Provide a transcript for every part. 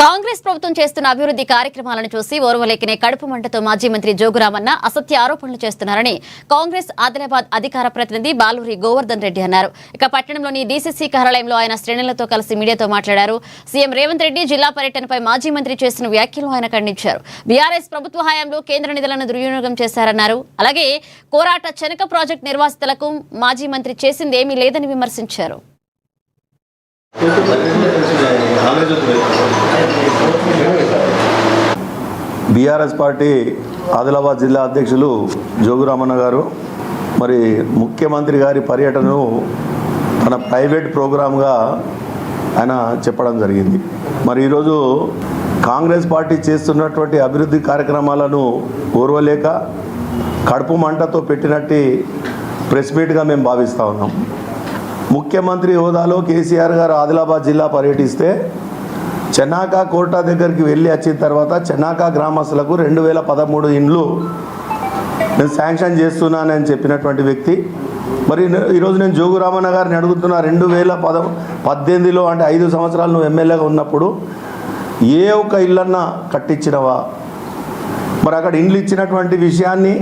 కాంగ్రెస్ ప్రభుత్వం చేస్తున్న అభివృద్ధి కార్యక్రమాలను చూసి ఓర్వలేకనే కడుపు మంటతో మాజీ మంత్రి జోగురామన్న అసత్య ఆరోపణలు చేస్తున్నారని కాంగ్రెస్ ఆదిలాబాద్ అధికార ప్రతినిధి బాలూరి గోవర్ధన్ రెడ్డి అన్నారు. ఇక పట్టణంలోని డీసీసీ కార్యాలయంలో ఆయన శ్రేణులతో కలిసి మీడియాతో మాట్లాడారు. సీఎం రేవంత్ రెడ్డి జిల్లా పర్యటనపై మాజీ మంత్రి చేసిన వ్యాఖ్యలను ఆయన ఖండించారు. బీఆర్ఎస్ ప్రభుత్వ హయాంలో కేంద్ర నిధులను దుర్వినియోగం చేశారన్నారు. అలాగే కోరాట చెనక ప్రాజెక్టు నిర్వాసితులకు మాజీ మంత్రి చేసిందేమీ లేదని విమర్శించారు. బీఆర్ఎస్ పార్టీ ఆదిలాబాద్ జిల్లా అధ్యక్షులు జోగురామన్న గారు మరి ముఖ్యమంత్రి గారి పర్యటనను తన ప్రైవేట్ ప్రోగ్రామ్గా ఆయన చెప్పడం జరిగింది. మరి ఈరోజు కాంగ్రెస్ పార్టీ చేస్తున్నటువంటి అభివృద్ధి కార్యక్రమాలను ఓర్వలేక కడుపు మంటతో పెట్టినట్టు ప్రెస్ మీట్గా మేము భావిస్తూ ఉన్నాం. ముఖ్యమంత్రి హోదాలో కేసీఆర్ గారు ఆదిలాబాద్ జిల్లా పర్యటిస్తే చెన్నాక కోట దగ్గరికి వెళ్ళి వచ్చిన తర్వాత చెన్నాక గ్రామస్తులకు 2013 ఇండ్లు నేను శాంక్షన్ చేస్తున్నానని చెప్పినటువంటి వ్యక్తి. మరి ఈరోజు నేను జోగురామన్న గారిని అడుగుతున్నా, 2018లో అంటే 5 సంవత్సరాలు నువ్వు ఎమ్మెల్యేగా ఉన్నప్పుడు ఏ ఒక్క ఇళ్ళన్నా కట్టించినవా? మరి అక్కడ ఇండ్లు ఇచ్చినటువంటి విషయాన్ని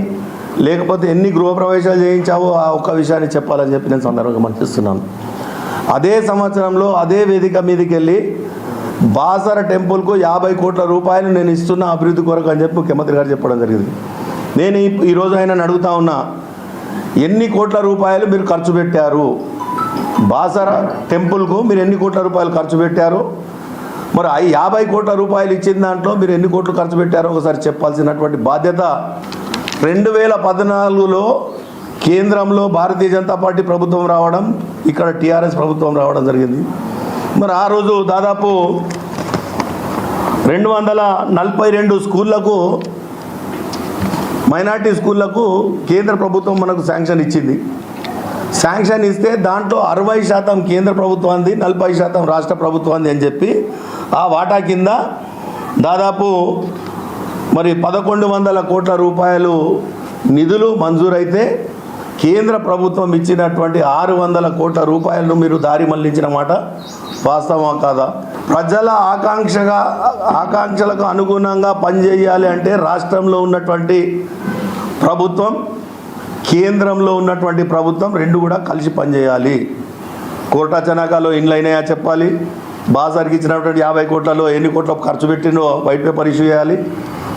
లేకపోతే ఎన్ని గృహప్రవేశాలు చేయించావో ఆ ఒక్క విషయాన్ని చెప్పాలని చెప్పి నేను సందర్భంగా మర్చిస్తున్నాను. అదే సంవత్సరంలో అదే వేదిక మీదకి వెళ్ళి బాసర టెంపుల్కు 50 కోట్ల రూపాయలు నేను ఇస్తున్న అభివృద్ధి కొరకు అని చెప్పి ముఖ్యమంత్రి గారు చెప్పడం జరిగింది. నేను ఈరోజు ఆయన అడుగుతా ఉన్నా, ఎన్ని కోట్ల రూపాయలు మీరు ఖర్చు పెట్టారు? బాసర టెంపుల్కు మీరు ఎన్ని కోట్ల రూపాయలు ఖర్చు పెట్టారు? మరి 50 కోట్ల రూపాయలు ఇచ్చిన దాంట్లో మీరు ఎన్ని కోట్లు ఖర్చు పెట్టారో ఒకసారి చెప్పాల్సినటువంటి బాధ్యత 2014లో కేంద్రంలో భారతీయ జనతా పార్టీ ప్రభుత్వం రావడం, ఇక్కడ టీఆర్ఎస్ ప్రభుత్వం రావడం జరిగింది. మరి ఆ రోజు దాదాపు 242 స్కూళ్లకు, మైనార్టీ స్కూళ్లకు కేంద్ర ప్రభుత్వం మనకు శాంక్షన్ ఇచ్చింది. శాంక్షన్ ఇస్తే దాంట్లో 60% కేంద్ర ప్రభుత్వాన్ని, 40% రాష్ట్ర ప్రభుత్వాన్ని అని చెప్పి ఆ వాటా కింద దాదాపు మరి 1100 కోట్ల రూపాయలు నిధులు మంజూరైతే కేంద్ర ప్రభుత్వం ఇచ్చినటువంటి 600 కోట్ల రూపాయలను మీరు దారి మళ్లించిన మాట వాస్తవమా కాదా? ప్రజల ఆకాంక్షలకు అనుగుణంగా పనిచేయాలి అంటే రాష్ట్రంలో ఉన్నటువంటి ప్రభుత్వం, కేంద్రంలో ఉన్నటువంటి ప్రభుత్వం రెండు కూడా కలిసి పనిచేయాలి. కోటా చనాకాలో ఇండ్లు అయినాయా చెప్పాలి. బాసర్కి ఇచ్చినటువంటి 50 కోట్లలో ఎన్ని కోట్ల ఖర్చు పెట్టినో వైట్ పేపర్ ఇష్యూ చేయాలి.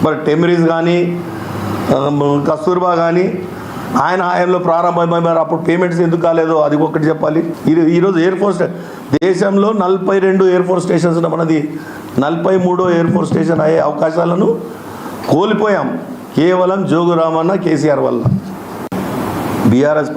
మరి టెమిరీస్ కానీ కస్తూర్బా కానీ ఆయన హయాంలో ప్రారంభమై మరి అప్పుడు పేమెంట్స్ ఎందుకు కాలేదో అది ఒకటి చెప్పాలి. ఈరోజు ఎయిర్ ఫోర్స్ దేశంలో 42 ఎయిర్ ఫోర్స్ స్టేషన్స్ మనది 43వ ఎయిర్ ఫోర్స్ స్టేషన్ అయ్యే అవకాశాలను కోల్పోయాం కేవలం జోగురామన్న కేసీఆర్ వల్ల. బీఆర్ఎస్